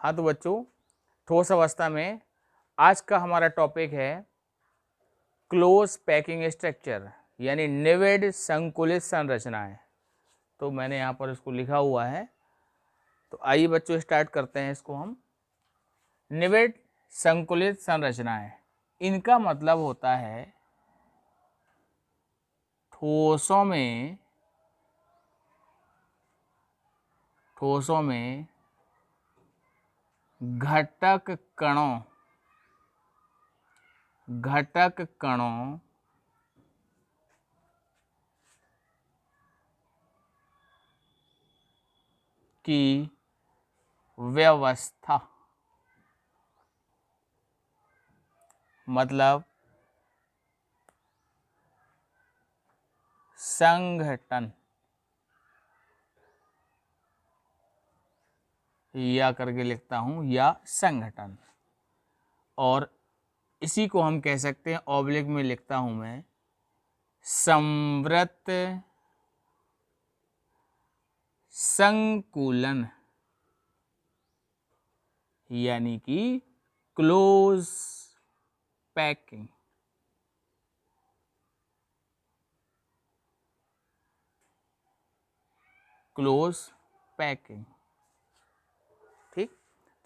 हाँ तो बच्चों, ठोस अवस्था में आज का हमारा टॉपिक है क्लोज पैकिंग स्ट्रक्चर, यानी निविड संकुलित संरचनाएं। तो मैंने यहाँ पर इसको लिखा हुआ है, तो आइए बच्चों स्टार्ट करते हैं इसको हम। निविड संकुलित संरचनाएं, इनका मतलब होता है ठोसों में घटक कणों की व्यवस्था, मतलब संघटन, या करके लिखता हूं, या संगठन। और इसी को हम कह सकते हैं, ऑब्लिक में लिखता हूं मैं, संवृत संकुलन, यानी कि क्लोज पैकिंग। क्लोज पैकिंग, ठीक।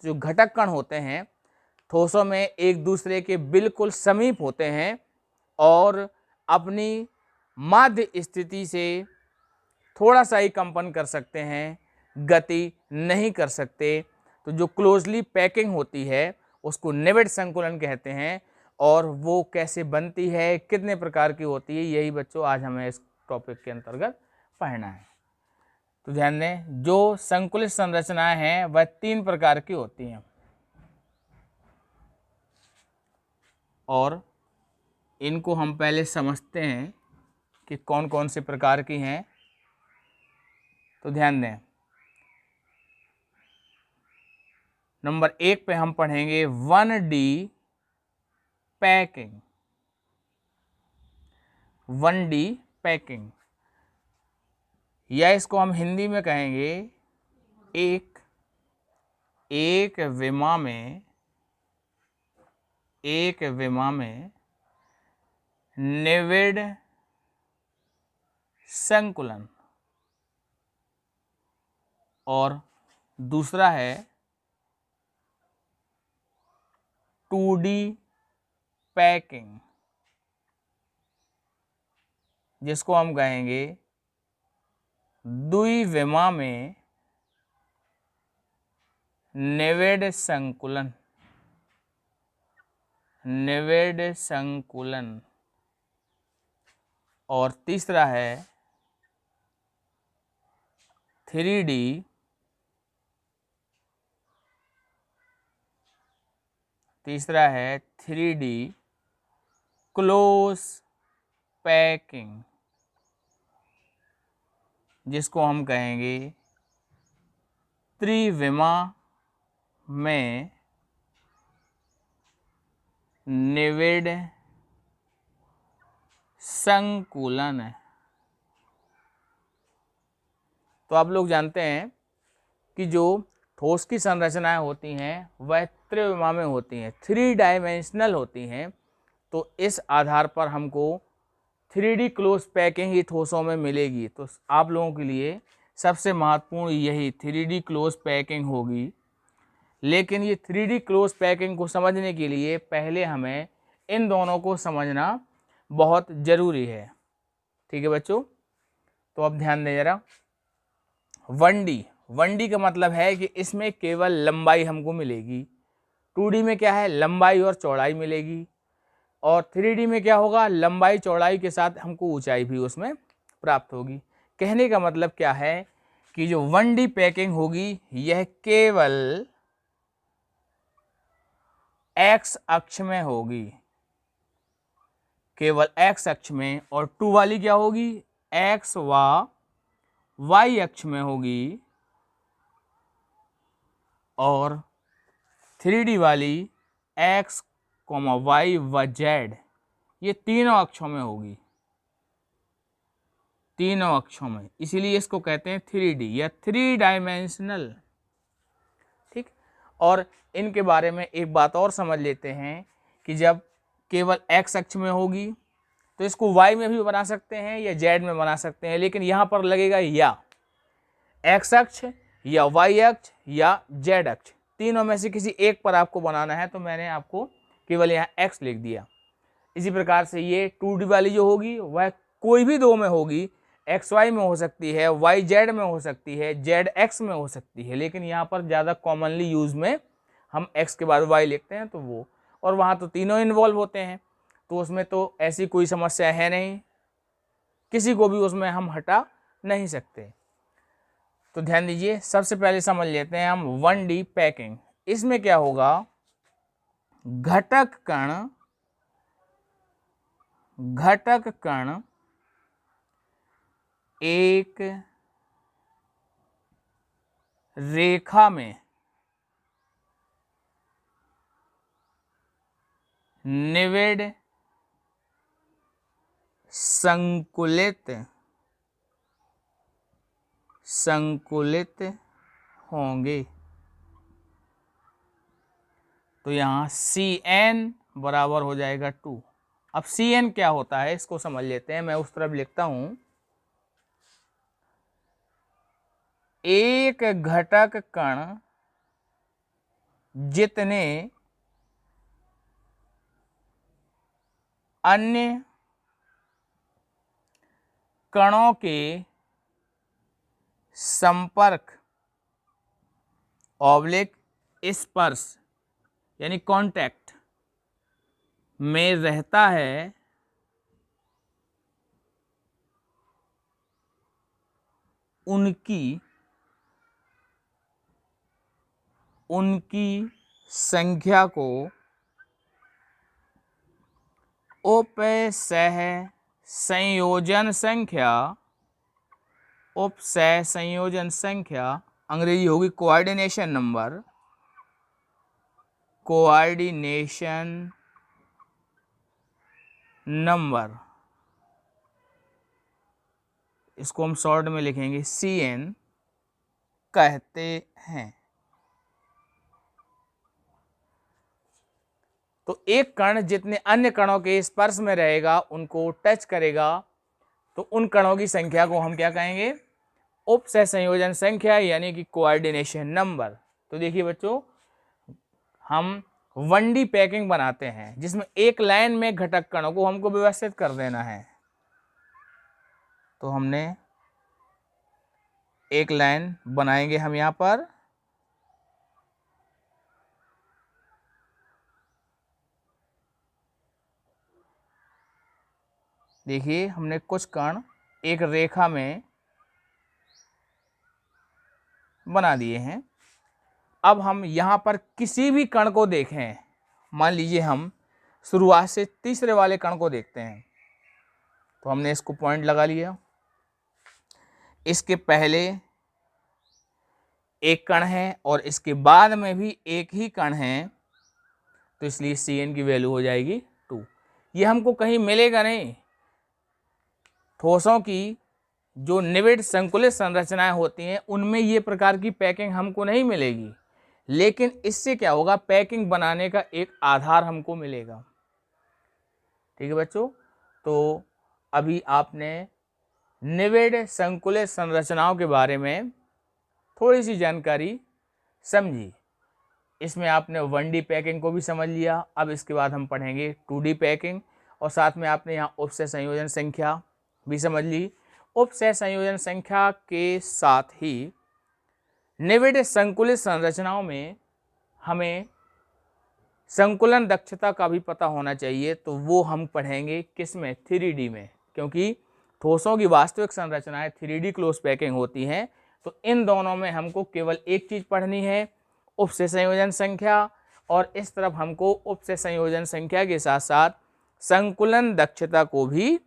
जो घटक कण होते हैं ठोसों में एक दूसरे के बिल्कुल समीप होते हैं और अपनी माध्य स्थिति से थोड़ा सा ही कंपन कर सकते हैं, गति नहीं कर सकते। तो जो क्लोजली पैकिंग होती है उसको निविड संकुलन कहते हैं। और वो कैसे बनती है, कितने प्रकार की होती है, यही बच्चों आज हमें इस टॉपिक के अंतर्गत पढ़ना है। तो ध्यान दें, जो संकुलित संरचनाएं हैं वह 3 प्रकार की होती हैं और इनको हम पहले समझते हैं कि कौन कौन से प्रकार की हैं। तो ध्यान दें, नंबर 1 पे हम पढ़ेंगे 1D पैकिंग। 1D पैकिंग, या इसको हम हिंदी में कहेंगे एक विमा में निविड संकुलन। और दूसरा है 2D पैकिंग, जिसको हम कहेंगे द्विविमा में निविड संकुलन। और तीसरा है 3D क्लोज पैकिंग, जिसको हम कहेंगे त्रिविमा में निविड संकुलन। तो आप लोग जानते हैं कि जो ठोस की संरचनाएं होती हैं वह त्रिविमा में होती हैं, 3 डायमेंशनल होती हैं। तो इस आधार पर हमको 3D क्लोज पैकिंग ही ठोसों में मिलेगी। तो आप लोगों के लिए सबसे महत्वपूर्ण यही 3D क्लोज पैकिंग होगी। लेकिन ये 3D क्लोज पैकिंग को समझने के लिए पहले हमें इन दोनों को समझना बहुत ज़रूरी है, ठीक है बच्चों। तो अब ध्यान दें जरा, 1D का मतलब है कि इसमें केवल लंबाई हमको मिलेगी। 2D में क्या है, लंबाई और चौड़ाई मिलेगी। और 3D में क्या होगा, लंबाई चौड़ाई के साथ हमको ऊंचाई भी उसमें प्राप्त होगी। कहने का मतलब क्या है कि जो 1D पैकिंग होगी यह केवल x अक्ष में होगी, केवल x अक्ष में। और 2 वाली क्या होगी, x व y अक्ष में होगी। और 3D वाली x, y व z, ये तीनों अक्षों में होगी, तीनों अक्षों में। इसीलिए इसको कहते हैं 3D या 3 डायमेंशनल, ठीक। और इनके बारे में एक बात और समझ लेते हैं कि जब केवल x अक्ष में होगी तो इसको y में भी बना सकते हैं या z में बना सकते हैं, लेकिन यहाँ पर लगेगा या x अक्ष या y अक्ष या z अक्ष, तीनों में से किसी एक पर आपको बनाना है, तो मैंने आपको केवल यहाँ x लिख दिया। इसी प्रकार से ये 2D वाली जो होगी वह कोई भी दो में होगी, XY में हो सकती है, YZ में हो सकती है, ZX में हो सकती है, लेकिन यहाँ पर ज़्यादा कॉमनली यूज़ में हम x के बाद y लिखते हैं तो वो, और वहाँ तो तीनों इन्वॉल्व होते हैं तो उसमें तो ऐसी कोई समस्या है नहीं, किसी को भी उसमें हम हटा नहीं सकते। तो ध्यान दीजिए, सबसे पहले समझ लेते हैं हम 1D पैकिंग। इसमें क्या होगा, घटक कण एक रेखा में निविड़ संकुलित होंगे। तो यहाँ Cn बराबर हो जाएगा 2। अब Cn क्या होता है इसको समझ लेते हैं, मैं उस तरफ लिखता हूं, एक घटक कण जितने अन्य कणों के संपर्क स्पर्श यानी कांटेक्ट में रहता है, उनकी संख्या को उपसहसंयोजन संख्या अंग्रेजी होगी कोऑर्डिनेशन नंबर, इसको हम शॉर्ट में लिखेंगे Cn कहते हैं। तो एक कण जितने अन्य कणों के स्पर्श में रहेगा, उनको टच करेगा, तो उन कणों की संख्या को हम क्या कहेंगे, उपसहसंयोजन संख्या यानी कि कोऑर्डिनेशन नंबर। तो देखिए बच्चों, हम 1D पैकिंग बनाते हैं जिसमें एक लाइन में घटक कणों को हमको व्यवस्थित कर देना है। तो हमने एक लाइन बनाएंगे हम यहाँ पर, देखिए हमने कुछ कण एक रेखा में बना दिए हैं। अब हम यहाँ पर किसी भी कण को देखें, मान लीजिए हम शुरुआत से तीसरे वाले कण को देखते हैं, तो हमने इसको पॉइंट लगा लिया, इसके पहले एक कण है और इसके बाद में भी एक ही कण है, तो इसलिए Cn की वैल्यू हो जाएगी 2। ये हमको कहीं मिलेगा नहीं, ठोसों की जो निविड़ संकुलित संरचनाएं होती हैं उनमें ये प्रकार की पैकिंग हमको नहीं मिलेगी, लेकिन इससे क्या होगा, पैकिंग बनाने का एक आधार हमको मिलेगा। ठीक है बच्चों, तो अभी आपने निविड़ संकुलित संरचनाओं के बारे में थोड़ी सी जानकारी समझी, इसमें आपने 1D पैकिंग को भी समझ लिया। अब इसके बाद हम पढ़ेंगे 2D पैकिंग, और साथ में आपने यहाँ उपसहसंयोजन संख्या भी समझ ली। उपसहसंयोजन संख्या के साथ ही निविड़ संकुलित संरचनाओं में हमें संकुलन दक्षता का भी पता होना चाहिए, तो वो हम पढ़ेंगे किसमें, 3D में, क्योंकि ठोसों की वास्तविक संरचनाएं 3D क्लोज पैकिंग होती हैं। तो इन दोनों में हमको केवल एक चीज़ पढ़नी है, उपसहसंयोजन संख्या, और इस तरफ हमको उपसहसंयोजन संख्या के साथ साथ संकुलन दक्षता को भी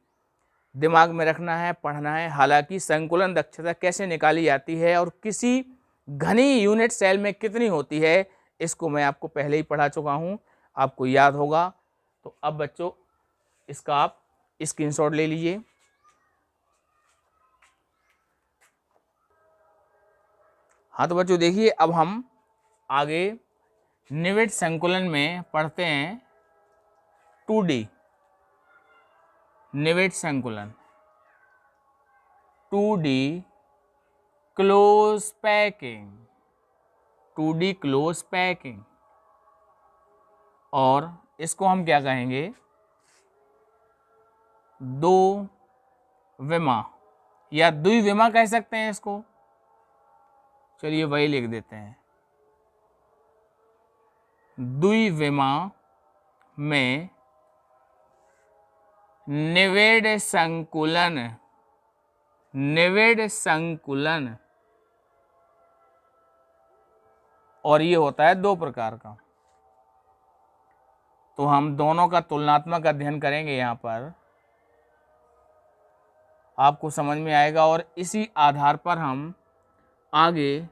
दिमाग में रखना है, पढ़ना है। हालांकि संकुलन दक्षता कैसे निकाली जाती है और किसी घनी यूनिट सेल में कितनी होती है, इसको मैं आपको पहले ही पढ़ा चुका हूँ, आपको याद होगा। तो अब बच्चों इसका आप स्क्रीनशॉट ले लीजिए। हाँ तो बच्चों देखिए, अब हम आगे निविड संकुलन में पढ़ते हैं 2D, निविड संकुलन 2D close packing, 2D close packing, और इसको हम क्या कहेंगे, दो विमा या द्विविमा कह सकते हैं इसको। चलिए वही लिख देते हैं। द्विविमा में निविड संकुलन, निविड संकुलन, और ये होता है दो प्रकार का। तो हम दोनों का तुलनात्मक अध्ययन करेंगे, यहाँ पर आपको समझ में आएगा, और इसी आधार पर हम आगे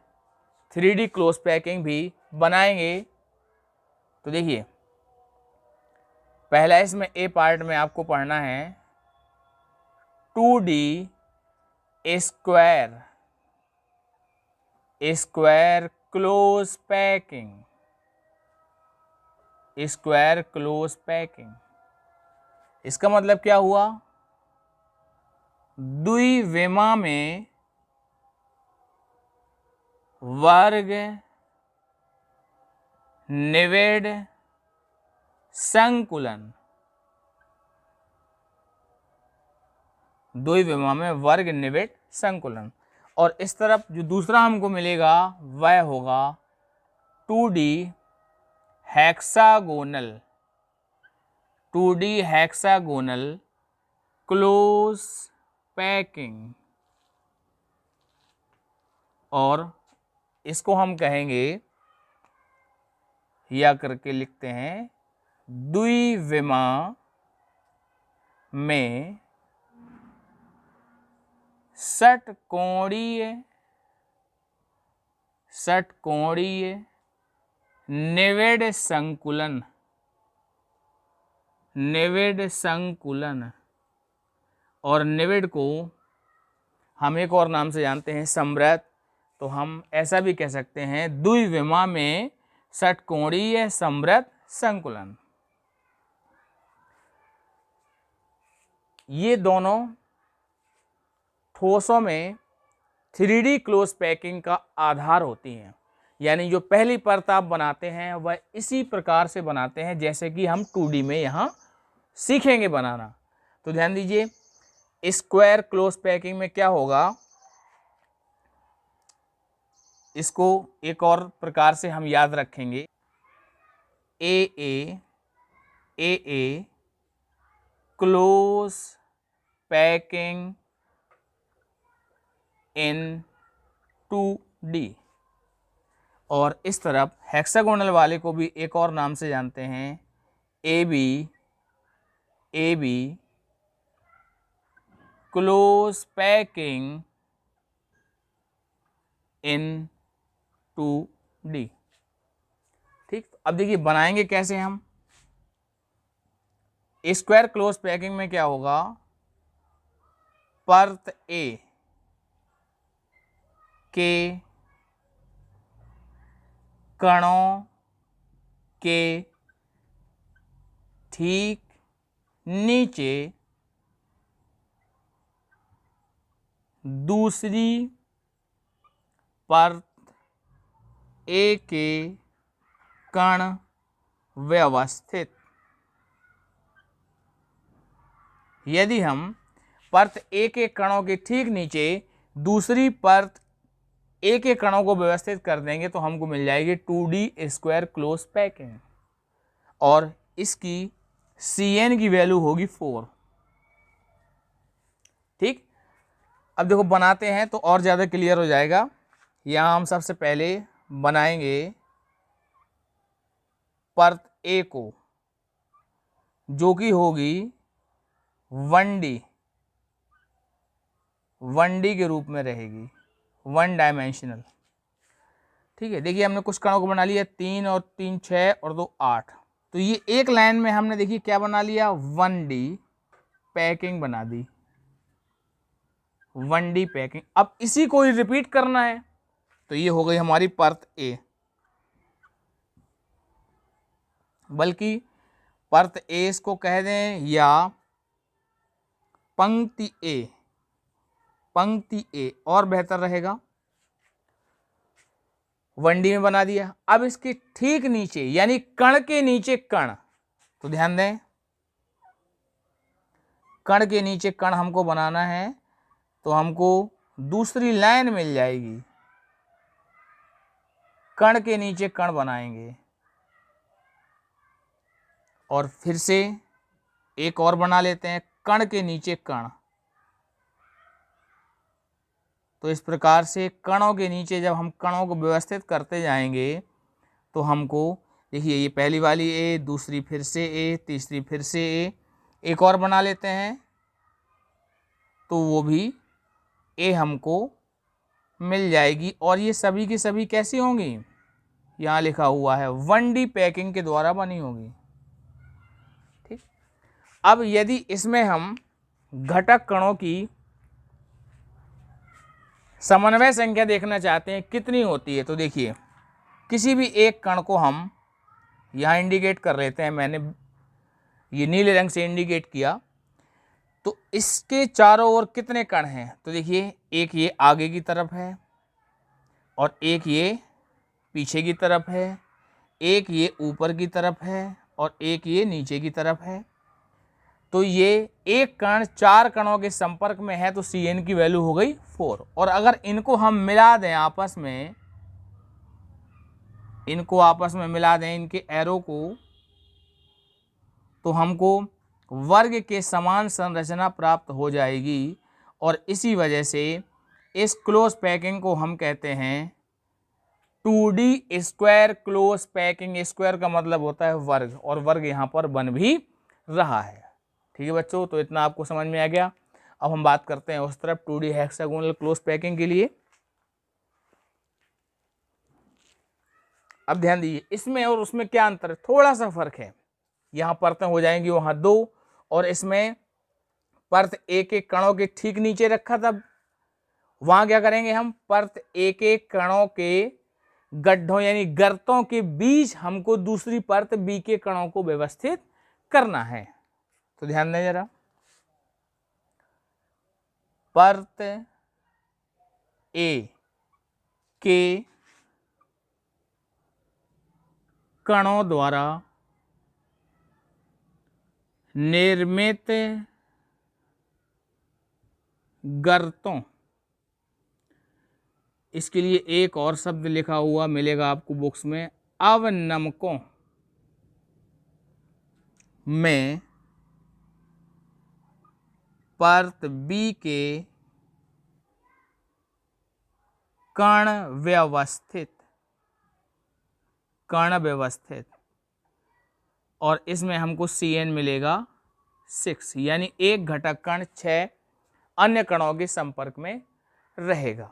3D क्लोज पैकिंग भी बनाएंगे। तो देखिए, पहला इसमें ए पार्ट में आपको पढ़ना है 2D square, square close packing, square close packing. इसका मतलब क्या हुआ, द्विविमा में वर्ग निविड संकुलन, द्विविमा में वर्ग निविड संकुलन। और इस तरफ जो दूसरा हमको मिलेगा वह होगा 2D hexagonal, 2D hexagonal close packing, और इसको हम कहेंगे, या करके लिखते हैं, द्विविमा में षटकोणीय, षटकोणीय निविड संकुलन, निविड संकुलन। और निविड को हम एक और नाम से जानते हैं समृद्ध। तो हम ऐसा भी कह सकते हैं द्विविमा में षटकोणीय समृद्ध संकुलन। ये दोनों ठोसों में 3D क्लोज पैकिंग का आधार होती हैं। यानी जो पहली परत आप बनाते हैं वह इसी प्रकार से बनाते हैं जैसे कि हम 2D में यहाँ सीखेंगे बनाना। तो ध्यान दीजिए, स्क्वायर क्लोज पैकिंग में क्या होगा, इसको एक और प्रकार से हम याद रखेंगे, ए क्लोज पैकिंग इन 2D। और इस तरफ हेक्सागोनल वाले को भी एक और नाम से जानते हैं, A be close packing in 2D। ठीक, अब देखिए बनाएंगे कैसे हम। स्क्वायर क्लोज पैकिंग में क्या होगा, परत ए के कणों के ठीक नीचे दूसरी परत ए के कण व्यवस्थित। यदि हम परत ए के कणों के ठीक नीचे दूसरी परत ए के कणों को व्यवस्थित कर देंगे तो हमको मिल जाएगी 2D स्क्वायर क्लोज पैकिंग, और इसकी Cn की वैल्यू होगी 4। ठीक, अब देखो बनाते हैं तो और ज़्यादा क्लियर हो जाएगा। यहाँ हम सबसे पहले बनाएंगे परत ए को, जो कि होगी 1D के रूप में रहेगी, 1 डायमेंशनल। ठीक है, देखिए हमने कुछ कणों को बना लिया, 3 और 3 6 और 2 8। तो ये एक लाइन में हमने देखिए क्या बना लिया, 1D पैकिंग बना दी, 1D पैकिंग। अब इसी को ही रिपीट करना है, तो ये हो गई हमारी परत ए। बल्कि परत ए इसको कह दें या पंक्ति ए, पंक्ति ए और बेहतर रहेगा। 1D में बना दिया। अब इसके ठीक नीचे यानी कण के नीचे कण, तो ध्यान दें कण के नीचे कण हमको बनाना है, तो हमको दूसरी लाइन मिल जाएगी। कण के नीचे कण बनाएंगे और फिर से एक और बना लेते हैं कण के नीचे कण। तो इस प्रकार से कणों के नीचे जब हम कणों को व्यवस्थित करते जाएंगे तो हमको देखिए ये पहली वाली ए, दूसरी फिर से ए, तीसरी फिर से ए, एक और बना लेते हैं तो वो भी ए हमको मिल जाएगी। और ये सभी की सभी कैसी होंगी, यहाँ लिखा हुआ है 1D पैकिंग के द्वारा बनी होगी। ठीक, अब यदि इसमें हम घटक कणों की समन्वय संख्या देखना चाहते हैं कितनी होती है, तो देखिए किसी भी एक कण को हम यहाँ इंडिकेट कर लेते हैं, मैंने ये नीले रंग से इंडिकेट किया। तो इसके चारों ओर कितने कण हैं, तो देखिए एक ये आगे की तरफ है और एक ये पीछे की तरफ है, एक ये ऊपर की तरफ है और एक ये नीचे की तरफ है। तो ये एक कण 4 कणों के संपर्क में है तो Cn की वैल्यू हो गई 4। और अगर इनको हम मिला दें आपस में, इनको आपस में मिला दें इनके एरो को, तो हमको वर्ग के समान संरचना प्राप्त हो जाएगी। और इसी वजह से इस क्लोज पैकिंग को हम कहते हैं 2D square close packing. Square का मतलब होता है वर्ग, और वर्ग यहाँ पर बन भी रहा है। ठीक है बच्चों, तो इतना आपको समझ में आ गया। अब हम बात करते हैं उस तरफ 2D हेक्सागोनल क्लोज पैकिंग के लिए। अब ध्यान दीजिए इसमें और उसमें क्या अंतर है, थोड़ा सा फर्क है। यहाँ परतें हो जाएंगी वहाँ 2, और इसमें परत एक एक कणों के ठीक नीचे रखा था, वहां क्या करेंगे हम, परत एक एक कणों के गड्ढों यानी गर्तों के बीच हमको दूसरी परत बी के कणों को व्यवस्थित करना है। तो ध्यान दें जरा, परत ए के कणों द्वारा निर्मित गर्तों, इसके लिए एक और शब्द लिखा हुआ मिलेगा आपको बुक्स में, अवनमकों में परत बी के कण व्यवस्थित, और इसमें हमको Cn मिलेगा 6, यानी एक घटक कण 6 अन्य कणों के संपर्क में रहेगा।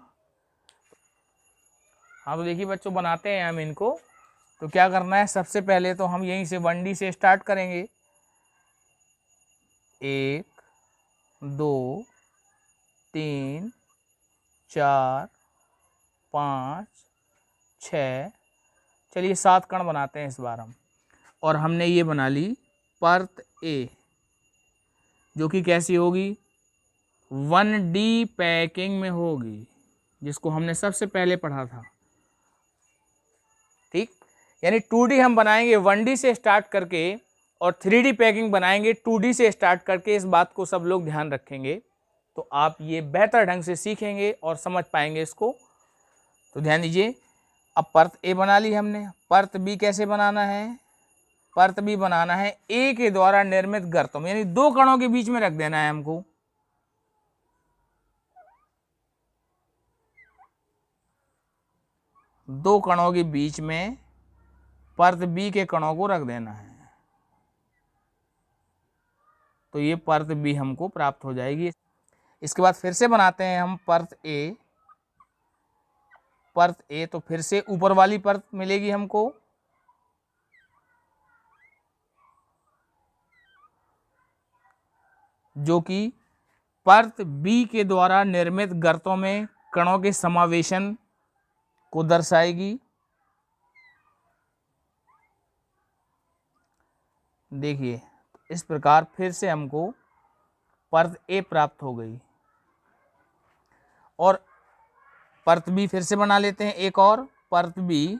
हाँ तो देखिए बच्चों बनाते हैं हम इनको। तो क्या करना है, सबसे पहले तो हम यहीं से 1D से स्टार्ट करेंगे। 1 2 3 4 5 6, चलिए 7 कण बनाते हैं इस बार हम। और हमने ये बना ली परत ए, जो कि कैसी होगी, 1D पैकिंग में होगी, जिसको हमने सबसे पहले पढ़ा था। ठीक, यानी 2D हम बनाएंगे 1D से स्टार्ट करके, और 3D पैकिंग बनाएंगे 2D से स्टार्ट करके। इस बात को सब लोग ध्यान रखेंगे तो आप ये बेहतर ढंग से सीखेंगे और समझ पाएंगे इसको। तो ध्यान दीजिए, अब परत ए बना ली हमने, परत बी कैसे बनाना है, परत बी बनाना है ए के द्वारा निर्मित गर्तों में, यानी 2 कणों के बीच में रख देना है हमको। दो कणों के बीच में परत बी के कणों को रख देना है, तो ये परत बी हमको प्राप्त हो जाएगी। इसके बाद फिर से बनाते हैं हम परत ए, तो फिर से ऊपर वाली परत मिलेगी हमको, जो कि परत बी के द्वारा निर्मित गर्तों में कणों के समावेशन को दर्शाएगी। देखिए इस प्रकार फिर से हमको परत ए प्राप्त हो गई, और परत बी फिर से बना लेते हैं, एक और परत बी।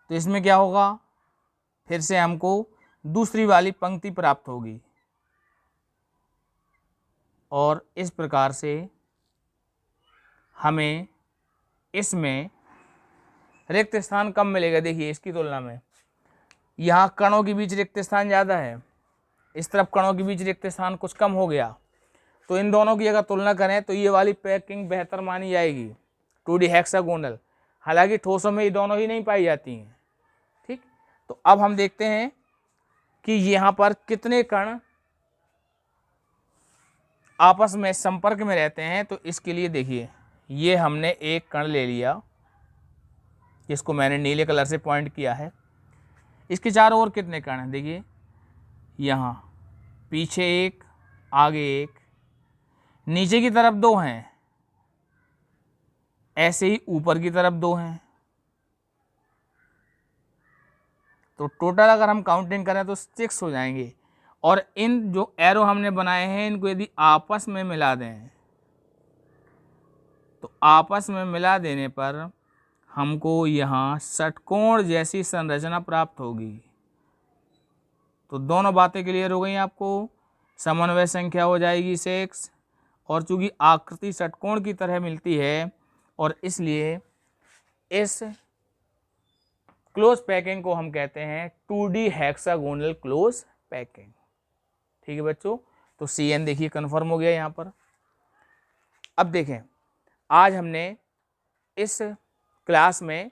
तो इसमें क्या होगा, फिर से हमको दूसरी वाली पंक्ति प्राप्त होगी, और इस प्रकार से हमें इसमें रिक्त स्थान कम मिलेगा। देखिए इसकी तुलना में यहाँ कणों के बीच रिक्त स्थान ज़्यादा है, इस तरफ कणों के बीच रिक्त स्थान कुछ कम हो गया। तो इन दोनों की अगर तुलना करें तो ये वाली पैकिंग बेहतर मानी जाएगी 2D हेक्सागोनल। हालांकि ठोसों में ये दोनों ही नहीं पाई जाती हैं। ठीक, तो अब हम देखते हैं कि यहाँ पर कितने कण आपस में संपर्क में रहते हैं। तो इसके लिए देखिए ये हमने एक कण ले लिया, जिसको मैंने नीले कलर से पॉइंट किया है। इसके चारों ओर कितने कण हैं, देखिए यहाँ पीछे एक, आगे एक, नीचे की तरफ 2 हैं, ऐसे ही ऊपर की तरफ 2 हैं। तो टोटल अगर हम काउंटिंग करें तो 6 हो जाएंगे। और इन जो एरो हमने बनाए हैं इनको यदि आपस में मिला दें तो आपस में मिला देने पर हमको यहाँ षटकोण जैसी संरचना प्राप्त होगी। तो दोनों बातें क्लियर हो गई आपको। समन्वय संख्या हो जाएगी 6, और चूंकि आकृति षटकोण की तरह मिलती है और इसलिए इस क्लोज पैकिंग को हम कहते हैं 2D हेक्सागोनल क्लोज पैकिंग। ठीक है बच्चों, तो CN देखिए कन्फर्म हो गया यहाँ पर। अब देखें, आज हमने इस क्लास में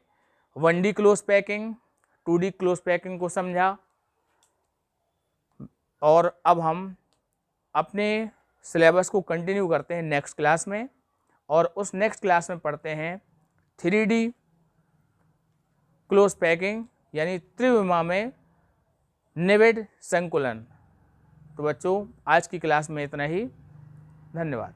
1D close packing, 2D close packing को समझा, और अब हम अपने सिलेबस को कंटिन्यू करते हैं नेक्स्ट क्लास में, और उस नेक्स्ट क्लास में पढ़ते हैं 3D क्लोज पैकिंग यानी त्रिविमा में निविड संकुलन। तो बच्चों आज की क्लास में इतना ही, धन्यवाद।